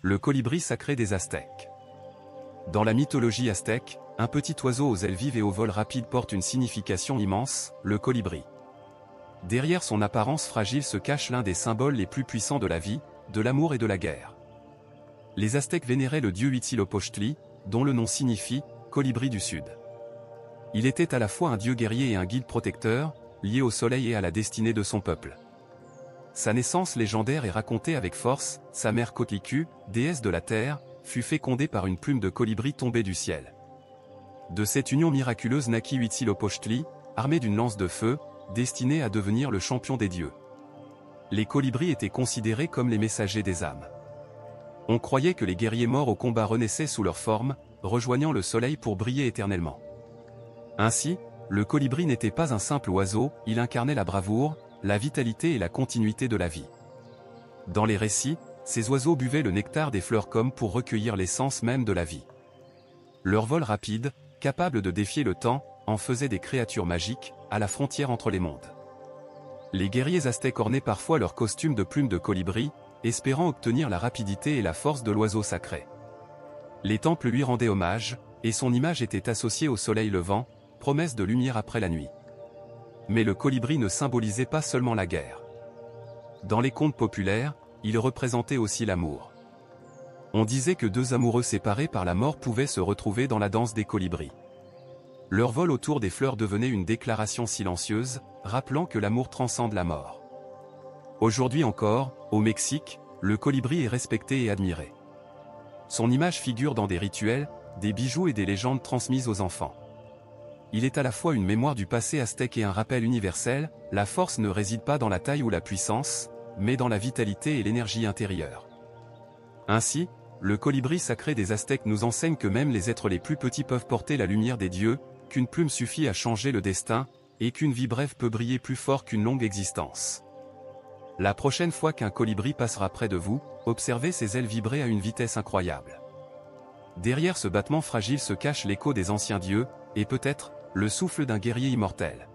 Le colibri sacré des Aztèques. Dans la mythologie aztèque, un petit oiseau aux ailes vives et au vol rapide porte une signification immense, le colibri. Derrière son apparence fragile se cache l'un des symboles les plus puissants de la vie, de l'amour et de la guerre. Les Aztèques vénéraient le dieu Huitzilopochtli, dont le nom signifie « colibri du Sud ». Il était à la fois un dieu guerrier et un guide protecteur, lié au soleil et à la destinée de son peuple. Sa naissance légendaire est racontée avec force, sa mère Kotliku, déesse de la terre, fut fécondée par une plume de colibri tombée du ciel. De cette union miraculeuse naquit Huitzilopochtli, armé d'une lance de feu, destiné à devenir le champion des dieux. Les colibris étaient considérés comme les messagers des âmes. On croyait que les guerriers morts au combat renaissaient sous leur forme, rejoignant le soleil pour briller éternellement. Ainsi, le colibri n'était pas un simple oiseau, il incarnait la bravoure, la vitalité et la continuité de la vie. Dans les récits, ces oiseaux buvaient le nectar des fleurs comme pour recueillir l'essence même de la vie. Leur vol rapide, capable de défier le temps, en faisait des créatures magiques, à la frontière entre les mondes. Les guerriers aztèques ornaient parfois leur costume de plumes de colibri, espérant obtenir la rapidité et la force de l'oiseau sacré. Les temples lui rendaient hommage, et son image était associée au soleil levant, promesse de lumière après la nuit. Mais le colibri ne symbolisait pas seulement la guerre. Dans les contes populaires, il représentait aussi l'amour. On disait que deux amoureux séparés par la mort pouvaient se retrouver dans la danse des colibris. Leur vol autour des fleurs devenait une déclaration silencieuse, rappelant que l'amour transcende la mort. Aujourd'hui encore, au Mexique, le colibri est respecté et admiré. Son image figure dans des rituels, des bijoux et des légendes transmises aux enfants. Il est à la fois une mémoire du passé aztèque et un rappel universel, la force ne réside pas dans la taille ou la puissance, mais dans la vitalité et l'énergie intérieure. Ainsi, le colibri sacré des Aztèques nous enseigne que même les êtres les plus petits peuvent porter la lumière des dieux, qu'une plume suffit à changer le destin, et qu'une vie brève peut briller plus fort qu'une longue existence. La prochaine fois qu'un colibri passera près de vous, observez ses ailes vibrer à une vitesse incroyable. Derrière ce battement fragile se cache l'écho des anciens dieux, et peut-être, le souffle d'un guerrier immortel.